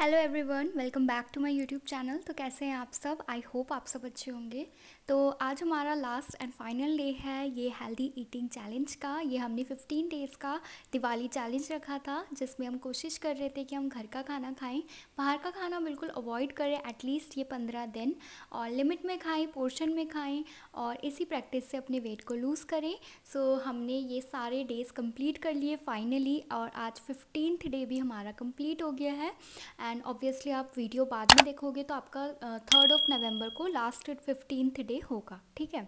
Hello everyone, welcome back to my YouTube channel. तो कैसे हैं आप सब? आई होप आप सब अच्छे होंगे। तो आज हमारा लास्ट एंड फाइनल डे है ये हेल्दी ईटिंग चैलेंज का। ये हमने 15 डेज़ का दिवाली चैलेंज रखा था, जिसमें हम कोशिश कर रहे थे कि हम घर का खाना खाएं, बाहर का खाना बिल्कुल अवॉइड करें एटलीस्ट ये 15 दिन, और लिमिट में खाएं, पोर्शन में खाएं, और इसी प्रैक्टिस से अपने वेट को लूज़ करें। सो हमने ये सारे डेज़ कंप्लीट कर लिए फाइनली, और आज 15th डे भी हमारा कंप्लीट हो गया है। एंड ऑब्वियसली आप वीडियो बाद में देखोगे तो आपका 3rd नवंबर को लास्ट 15th डे होगा, ठीक है।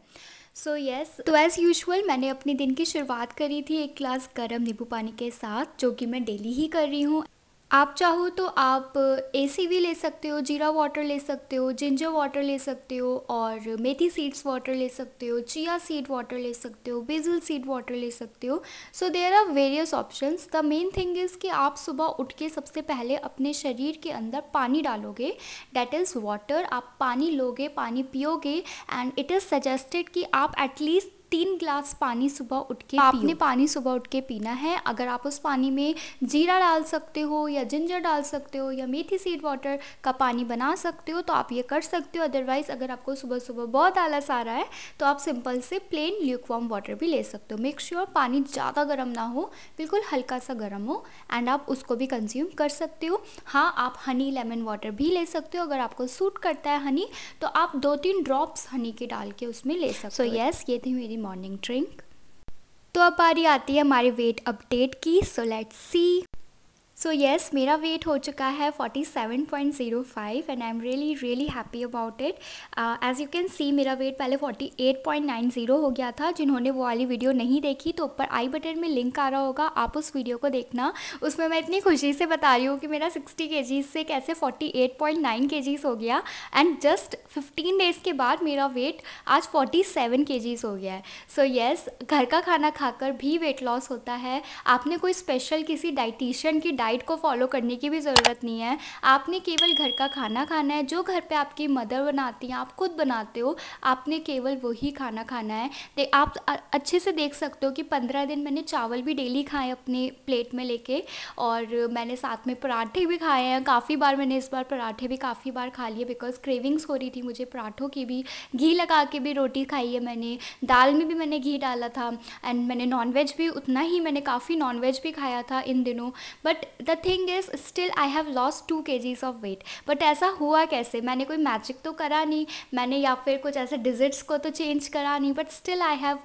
सो यस, तो एज़ यूजुअल मैंने अपने दिन की शुरुआत करी थी एक गिलास गर्म नींबू पानी के साथ, जो कि मैं डेली ही कर रही हूँ। आप चाहो तो आप एसी भी ले सकते हो, जीरा वाटर ले सकते हो, जिंजर वाटर ले सकते हो, और मेथी सीड्स वाटर ले सकते हो, चिया सीड वाटर ले सकते हो, बेसिल सीड वाटर ले सकते हो। So there are various options. The main thing is कि आप सुबह उठ के सबसे पहले अपने शरीर के अंदर पानी डालोगे, डैट इज़ वाटर। आप पानी लोगे, पानी पियोगे, एंड इट इज़ सजेस्टेड कि आप एटलीस्ट 3 गिलास पानी सुबह उठ के आपने पानी सुबह उठ के पीना है। अगर आप उस पानी में जीरा डाल सकते हो, या जिंजर डाल सकते हो, या मेथी सीड वाटर का पानी बना सकते हो तो आप ये कर सकते हो। अदरवाइज़ अगर आपको सुबह सुबह बहुत आलस आ रहा है तो आप सिंपल से प्लेन ल्यूकवार्म वाटर भी ले सकते हो। मेक श्योर पानी ज़्यादा गर्म ना हो, बिल्कुल हल्का सा गर्म हो, एंड आप उसको भी कंज्यूम कर सकते हो। हाँ, आप हनी लेमन वाटर भी ले सकते हो। अगर आपको सूट करता है हनी तो आप 2-3 ड्रॉप्स हनी के डाल के उसमें ले सकते हो। सो यस, ये थी मेरी मॉर्निंग ड्रिंक। तो अब बारी आती है हमारे वेट अपडेट की। So let's see. So yes, मेरा वेट हो चुका है 47.05 and I am really happy about it. As you can see मेरा वेट पहले 48.90 हो गया था। जिन्होंने वो वाली वीडियो नहीं देखी तो ऊपर आई बटन में लिंक आ रहा होगा, आप उस वीडियो को देखना। उसमें मैं इतनी खुशी से बता रही हूँ कि मेरा 60 kgs से कैसे 48.9 kgs हो गया, एंड जस्ट 15 डेज़ के बाद मेरा वेट आज 47 kgs हो गया है। सो येस, घर का खाना खाकर भी वेट लॉस होता है। आपने कोई स्पेशल किसी डाइटिशियन की डाइट को फॉलो करने की भी ज़रूरत नहीं है। आपने केवल घर का खाना खाना है, जो घर पे आपकी मदर बनाती हैं, आप खुद बनाते हो, आपने केवल वही खाना खाना है। आप अच्छे से देख सकते हो कि 15 दिन मैंने चावल भी डेली खाए अपने प्लेट में लेके, और मैंने साथ में पराठे भी खाए हैं काफ़ी बार। मैंने इस बार पराठे भी काफ़ी बार खा लिए बिकॉज क्रेविंग्स हो रही थी मुझे पराठों की भी। घी लगा के भी रोटी खाई है मैंने, दाल में भी मैंने घी डाला था, एंड मैंने नॉनवेज भी उतना ही, मैंने काफ़ी नॉनवेज भी खाया था इन दिनों। But the thing is still I have lost 2 kgs of weight. But ऐसा हुआ कैसे? मैंने कोई मैजिक तो करा नहीं, मैंने या फिर कुछ ऐसे डिजिट्स को तो चेंज करा नहीं, but still I have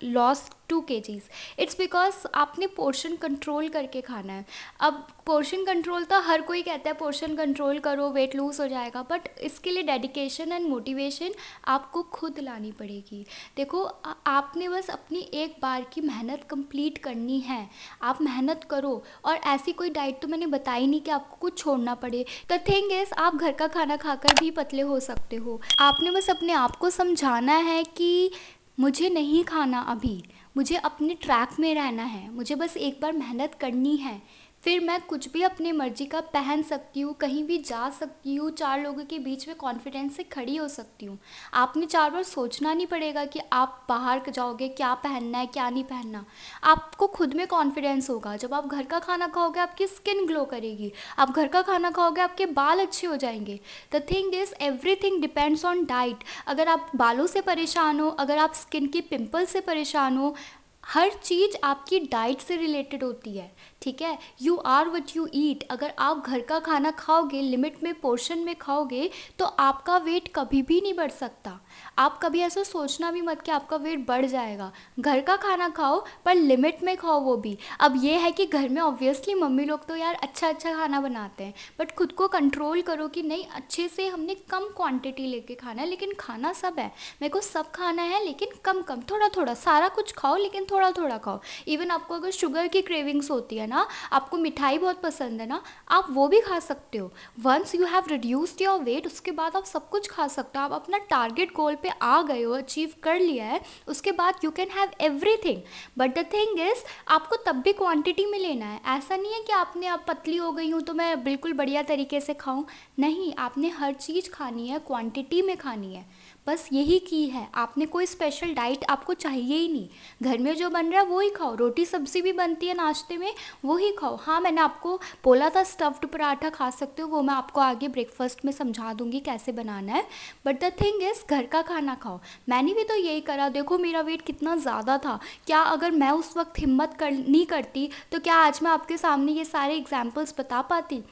lost 2 kgs। It's because आपने पोर्शन कंट्रोल करके खाना है। अब पोर्शन कंट्रोल तो हर कोई कहता है पोर्शन कंट्रोल करो वेट लूज़ हो जाएगा, बट इसके लिए डेडिकेशन एंड मोटिवेशन आपको खुद लानी पड़ेगी। देखो, आपने बस अपनी एक बार की मेहनत कंप्लीट करनी है। आप मेहनत करो, और ऐसी कोई डाइट तो मैंने बताई नहीं कि आपको कुछ छोड़ना पड़े। द थिंग इज़, आप घर का खाना खाकर भी पतले हो सकते हो। आपने बस अपने आप को समझाना है कि मुझे नहीं खाना अभी, मुझे अपने ट्रैक में रहना है, मुझे बस एक बार मेहनत करनी है, फिर मैं कुछ भी अपनी मर्ज़ी का पहन सकती हूँ, कहीं भी जा सकती हूँ, 4 लोगों के बीच में कॉन्फिडेंस से खड़ी हो सकती हूँ। आपने 4 बार सोचना नहीं पड़ेगा कि आप बाहर जाओगे क्या पहनना है क्या नहीं पहनना। आपको खुद में कॉन्फिडेंस होगा। जब आप घर का खाना खाओगे आपकी स्किन ग्लो करेगी, आप घर का खाना खाओगे आपके बाल अच्छे हो जाएंगे। The thing is, everything depends on diet. अगर आप बालों से परेशान हो, अगर आप स्किन के पिंपल से परेशान हो, हर चीज़ आपकी डाइट से रिलेटेड होती है, ठीक है। You are what you eat. अगर आप घर का खाना खाओगे, लिमिट में पोर्शन में खाओगे, तो आपका वेट कभी भी नहीं बढ़ सकता। आप कभी ऐसा सोचना भी मत कि आपका वेट बढ़ जाएगा। घर का खाना खाओ, पर लिमिट में खाओ वो भी। अब ये है कि घर में ऑब्वियसली मम्मी लोग तो यार अच्छा अच्छा खाना बनाते हैं, बट खुद को कंट्रोल करो कि नहीं, अच्छे से हमने कम क्वांटिटी लेके खाना है। लेकिन खाना सब है, मेरे को सब खाना है, लेकिन कम कम, थोड़ा थोड़ा। सारा कुछ खाओ लेकिन थोड़ा थोड़ा खाओ। इवन आपको अगर शुगर की क्रेविंग्स होती है ना, आपको मिठाई बहुत पसंद है ना, आप वो भी खा सकते हो। Once you have reduced your weight, उसके बाद आप सब कुछ खा सकते हो। आप अपना टारगेट गोल पे आ गए हो, अचीव कर लिया है, उसके बाद you can have everything. But the thing is, आपको तब भी क्वांटिटी में लेना है। ऐसा नहीं है कि आप पतली हो गई हूँ तो मैं बिल्कुल बढ़िया तरीके से खाऊँ। नहीं, आपने हर चीज़ खानी है, क्वांटिटी में खानी है। बस यही की है। आपने कोई स्पेशल डाइट आपको चाहिए ही नहीं, घर में जो बन रहा है वो ही खाओ, रोटी सब्ज़ी भी बनती है नाश्ते में वो ही खाओ। हाँ, मैंने आपको बोला था स्टफ्ड पराठा खा सकते हो, वो मैं आपको आगे ब्रेकफास्ट में समझा दूँगी कैसे बनाना है, बट द थिंग इज़ घर का खाना खाओ। मैंने भी तो यही करा, देखो मेरा वेट कितना ज़्यादा था। क्या अगर मैं उस वक्त हिम्मत नहीं करती तो क्या आज मैं आपके सामने ये सारे एग्जाम्पल्स बता पाती?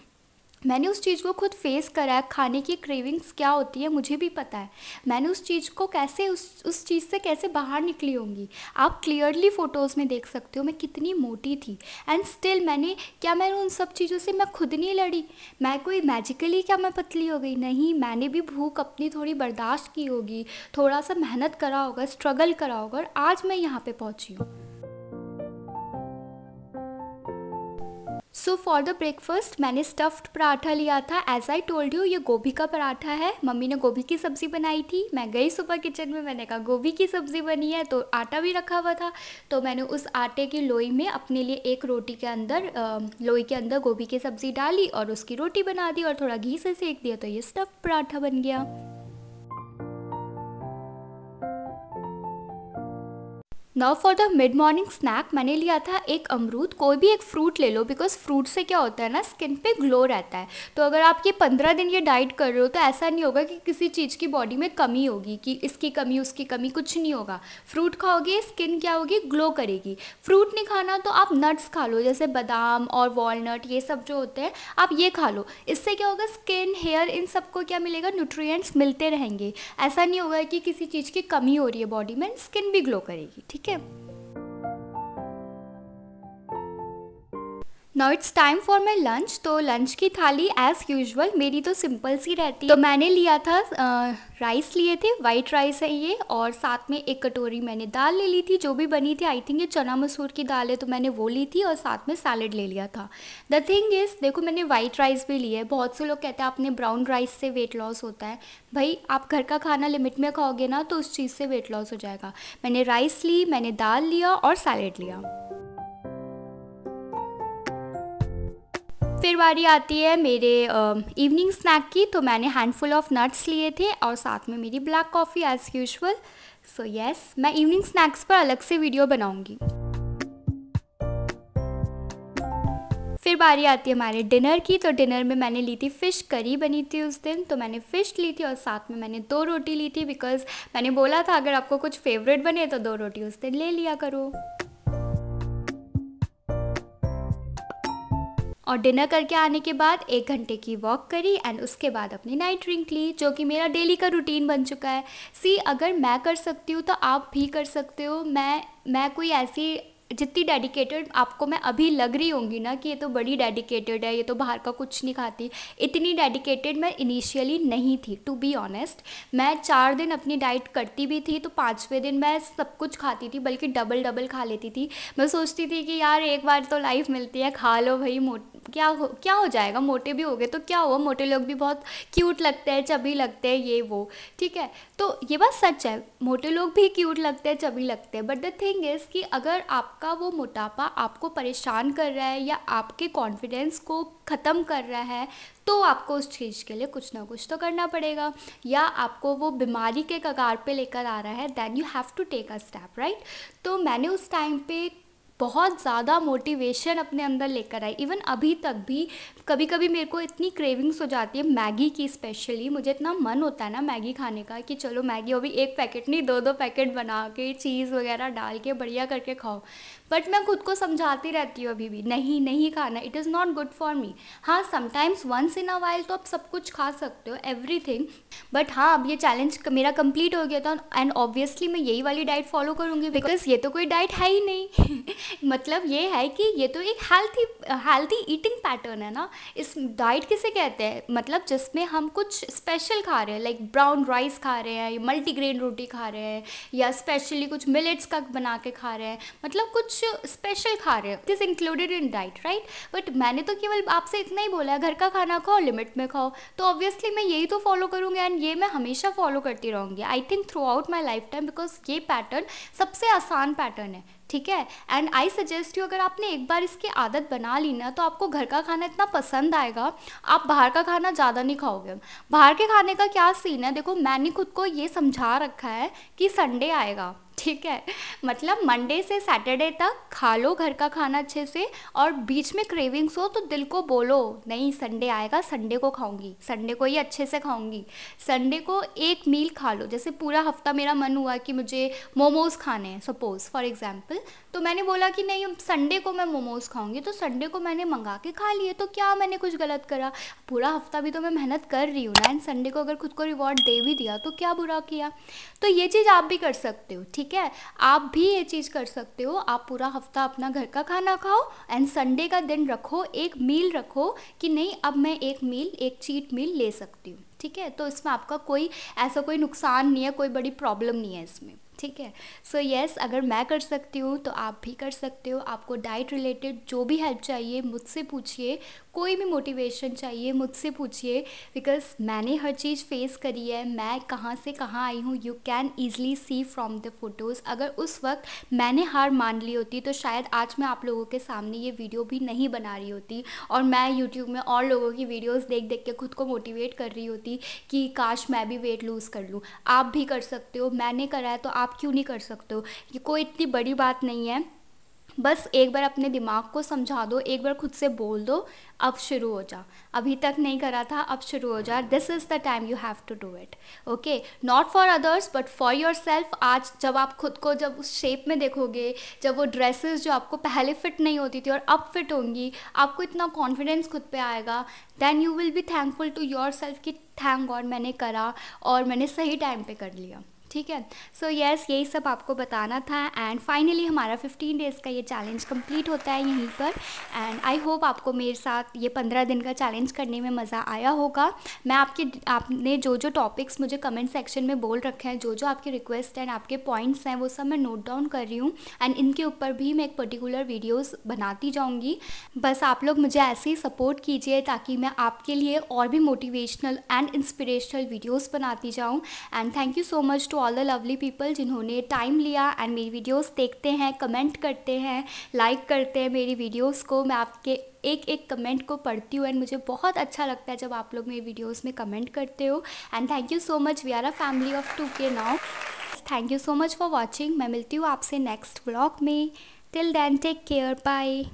मैंने उस चीज़ को खुद फेस करा है, खाने की क्रेविंग्स क्या होती है मुझे भी पता है। मैंने उस चीज़ को कैसे उस चीज़ से कैसे बाहर निकली होंगी। आप क्लियरली फ़ोटोज़ में देख सकते हो मैं कितनी मोटी थी, एंड स्टिल मैंने उन सब चीज़ों से मैं खुद नहीं लड़ी। मैं कोई मैजिकली क्या मैं पतली हो गई? नहीं, मैंने भी भूख अपनी थोड़ी बर्दाश्त की होगी, थोड़ा सा मेहनत करा होगा, स्ट्रगल करा होगा, और आज मैं यहाँ पे पहुँची हूँ। सो फॉर द ब्रेकफास्ट मैंने स्टफ्ड पराठा लिया था। एज आई टोल्ड यू, ये गोभी का पराठा है। मम्मी ने गोभी की सब्ज़ी बनाई थी। मैं गई सुबह किचन में, मैंने कहा गोभी की सब्ज़ी बनी है, तो आटा भी रखा हुआ था, तो मैंने उस आटे की लोई में अपने लिए एक रोटी के अंदर लोई के अंदर गोभी की सब्ज़ी डाली और उसकी रोटी बना दी और थोड़ा घी से सेक दिया, तो ये स्टफ्ड पराठा बन गया। Now for the mid morning snack मैंने लिया था एक अमरूद। कोई भी एक फ्रूट ले लो, बिकॉज फ्रूट से क्या होता है ना, स्किन पे ग्लो रहता है। तो अगर आप ये 15 दिन ये डाइट कर रहे हो तो ऐसा नहीं होगा कि किसी चीज़ की बॉडी में कमी होगी, कि इसकी कमी उसकी कमी, कुछ नहीं होगा। फ्रूट खाओगे स्किन क्या होगी, ग्लो करेगी। फ्रूट नहीं खाना तो आप नट्स खा लो, जैसे बादाम और वॉलनट, ये सब जो होते हैं आप ये खा लो। इससे क्या होगा, स्किन हेयर इन सबको क्या मिलेगा, न्यूट्रिएंट्स मिलते रहेंगे। ऐसा नहीं होगा कि किसी चीज़ की कमी हो रही है बॉडी में, स्किन भी ग्लो करेगी। ठीक है, now it's time for my lunch. तो लंच की थाली एज़ यूजुअल मेरी तो सिंपल सी रहती है। तो मैंने लिया था राइस लिए थे, वाइट राइस है ये, और साथ में एक कटोरी मैंने दाल ले ली थी जो भी बनी थी। आई थिंक ये चना मसूर की दाल है, तो मैंने वो ली थी, और साथ में सैलड ले लिया था। द थिंग इज़, देखो मैंने वाइट राइस भी ली है। बहुत से लोग कहते हैं आपने ब्राउन राइस से वेट लॉस होता है। भाई आप घर का खाना लिमिट में खाओगे ना तो उस चीज़ से वेट लॉस हो जाएगा। मैंने राइस ली, मैंने दाल लिया और सैलड लिया। फिर बारी आती है मेरे इवनिंग स्नैक की। तो मैंने हैंडफुल ऑफ नट्स लिए थे और साथ में मेरी black coffee as usual. So yes, मैं इवनिंग स्नैक्स पर अलग से वीडियो बनाऊंगी। फिर बारी आती है हमारे डिनर की। तो डिनर में मैंने ली थी फ़िश करी, बनी थी उस दिन, तो मैंने फ़िश ली थी और साथ में मैंने 2 रोटी ली थी, बिकॉज़ मैंने बोला था अगर आपको कुछ फेवरेट बने तो 2 रोटी उस दिन ले लिया करो। और डिनर करके आने के बाद 1 घंटे की वॉक करी, एंड उसके बाद अपनी नाइट ड्रिंक ली, जो कि मेरा डेली का रूटीन बन चुका है। सी, अगर मैं कर सकती हूँ तो आप भी कर सकते हो। मैं कोई ऐसी, जितनी डेडिकेटेड आपको मैं अभी लग रही होंगी ना कि ये तो बड़ी डेडिकेटेड है, ये तो बाहर का कुछ नहीं खाती, इतनी डेडिकेटेड मैं इनिशियली नहीं थी। टू बी ऑनेस्ट, मैं 4 दिन अपनी डाइट करती भी थी तो 5वें दिन मैं सब कुछ खाती थी, बल्कि डबल खा लेती थी। मैं सोचती थी कि यार एक बार तो लाइफ मिलती है, खा लो भाई, क्या हो जाएगा, मोटे भी हो गए तो क्या हुआ, मोटे लोग भी बहुत क्यूट लगते हैं, चबी लगते हैं, ये वो। ठीक है, तो ये बात सच है, मोटे लोग भी क्यूट लगते हैं, चबी लगते हैं। बट द थिंग इज़ कि अगर आपका वो मोटापा आपको परेशान कर रहा है या आपके कॉन्फिडेंस को ख़त्म कर रहा है, तो आपको उस चीज़ के लिए कुछ ना कुछ तो करना पड़ेगा, या आपको वो बीमारी के कगार पे लेकर आ रहा है, then you have to take a step, right. तो मैंने उस टाइम पे बहुत ज़्यादा मोटिवेशन अपने अंदर लेकर आई। इवन अभी तक भी कभी कभी मेरे को इतनी क्रेविंग्स हो जाती है मैगी की, स्पेशली मुझे इतना मन होता है ना मैगी खाने का कि चलो मैगी, वो भी 1 पैकेट नहीं 2-2 पैकेट बना के चीज़ वगैरह डाल के बढ़िया करके खाओ। बट मैं खुद को समझाती रहती हूँ अभी भी, नहीं खाना, it is not good for me. हाँ, sometimes once in a while तो आप सब कुछ खा सकते हो, एवरीथिंग। बट हाँ, अब ये चैलेंज मेरा कंप्लीट हो गया था, एंड ऑब्वियसली मैं यही वाली डाइट फॉलो करूँगी, बिकॉज ये तो कोई डाइट है ही नहीं। मतलब ये है कि ये तो एक हेल्थी ईटिंग पैटर्न है ना। इस डाइट किसे कहते हैं, मतलब जिसमें हम कुछ स्पेशल खा रहे हैं, लाइक ब्राउन राइस खा रहे हैं, मल्टीग्रेन रोटी खा रहे हैं, या स्पेशली कुछ मिलेट्स का बना के खा रहे हैं, मतलब कुछ स्पेशल खा रहे हैं, this included in diet, right. But मैंने तो केवल आपसे इतना ही बोला है, घर का खाना खाओ, लिमिट में खाओ, तो ऑब्वियसली मैं यही तो फॉलो करूँगी, एंड ये मैं हमेशा फॉलो करती रहूँगी, I think through out my life time, because ये पैटर्न सबसे आसान पैटर्न है। ठीक है। एंड आई सजेस्ट यू, अगर आपने एक बार इसकी आदत बना ली ना, तो आपको घर का खाना इतना पसंद आएगा, आप बाहर का खाना ज़्यादा नहीं खाओगे। बाहर के खाने का क्या सीन है, देखो मैंने खुद को ये समझा रखा है कि संडे आएगा, ठीक है, मतलब मंडे से सैटरडे तक खा लो घर का खाना अच्छे से, और बीच में क्रेविंग्स हो तो दिल को बोलो नहीं संडे आएगा, संडे को खाऊंगी, संडे को ही अच्छे से खाऊंगी, संडे को एक मील खा लो। जैसे पूरा हफ्ता मेरा मन हुआ कि मुझे मोमोज़ खाने हैं सपोज़ फॉर एग्जांपल, तो मैंने बोला कि नहीं संडे को मैं मोमोज़ खाऊंगी, तो संडे को मैंने मंगा के खा लिए, तो क्या मैंने कुछ गलत करा? पूरा हफ्ता भी तो मैं मेहनत कर रही हूँ ना, एंड संडे को अगर खुद को रिवॉर्ड दे भी दिया तो क्या बुरा किया? तो ये चीज़ आप भी कर सकते हो, ठीक है, आप भी ये चीज़ कर सकते हो। आप पूरा हफ्ता अपना घर का खाना खाओ एंड संडे का दिन रखो, एक मील रखो कि नहीं अब मैं एक मील, एक चीट मील ले सकती हूँ, ठीक है। तो इसमें आपका कोई ऐसा कोई नुकसान नहीं है, कोई बड़ी प्रॉब्लम नहीं है इसमें, ठीक है। सो येस, अगर मैं कर सकती हूँ तो आप भी कर सकते हो। आपको डाइट रिलेटेड जो भी हेल्प चाहिए मुझसे पूछिए, कोई भी मोटिवेशन चाहिए मुझसे पूछिए, बिकॉज मैंने हर चीज़ फेस करी है, मैं कहाँ से कहाँ आई हूँ, you can easily see from the photos. अगर उस वक्त मैंने हार मान ली होती तो शायद आज मैं आप लोगों के सामने ये वीडियो भी नहीं बना रही होती, और मैं यूट्यूब में और लोगों की वीडियोज़ देख देख के खुद को मोटिवेट कर रही होती कि काश मैं भी वेट लूज़ कर लूँ। आप भी कर सकते हो, मैंने करा है तो आप क्यों नहीं कर सकते हो? ये कोई इतनी बड़ी बात नहीं है, बस एक बार अपने दिमाग को समझा दो, एक बार खुद से बोल दो अब शुरू हो जा, अभी तक नहीं करा था अब शुरू हो जा, this is the time you have to do it, okay, not for others but for yourself. आज जब आप खुद को जब उस शेप में देखोगे, जब वो ड्रेसेस जो आपको पहले फिट नहीं होती थी और अब फिट होंगी, आपको इतना कॉन्फिडेंस खुद पे आएगा, then you will be thankful to yourself कि थैंक गॉड मैंने करा और मैंने सही टाइम पे कर लिया, ठीक है। सो येस, यही सब आपको बताना था। एंड फाइनली हमारा 15 डेज़ का ये चैलेंज कंप्लीट होता है यहीं पर, एंड आई होप आपको मेरे साथ ये 15 दिन का चैलेंज करने में मज़ा आया होगा। मैं आपने जो जो टॉपिक्स मुझे कमेंट सेक्शन में बोल रखे हैं, जो जो आपके रिक्वेस्ट एंड आपके पॉइंट्स हैं, वो सब मैं नोट डाउन कर रही हूँ, एंड इनके ऊपर भी मैं एक पर्टिकुलर वीडियोज़ बनाती जाऊँगी। बस आप लोग मुझे ऐसे ही सपोर्ट कीजिए ताकि मैं आपके लिए और भी मोटिवेशनल एंड इंस्पिरेशनल वीडियोज़ बनाती जाऊँ। And thank you so much to all the lovely people जिन्होंने टाइम लिया एंड मेरी वीडियोस देखते हैं, कमेंट करते हैं, लाइक करते हैं मेरी वीडियोस को। मैं आपके एक एक कमेंट को पढ़ती हूँ एंड मुझे बहुत अच्छा लगता है जब आप लोग मेरी वीडियोस में कमेंट करते हो। And thank you so much, we are a family of 2K now. Thank you so much for watching. मैं मिलती हूँ आपसे नेक्स्ट व्लॉग में। Till then take care, bye.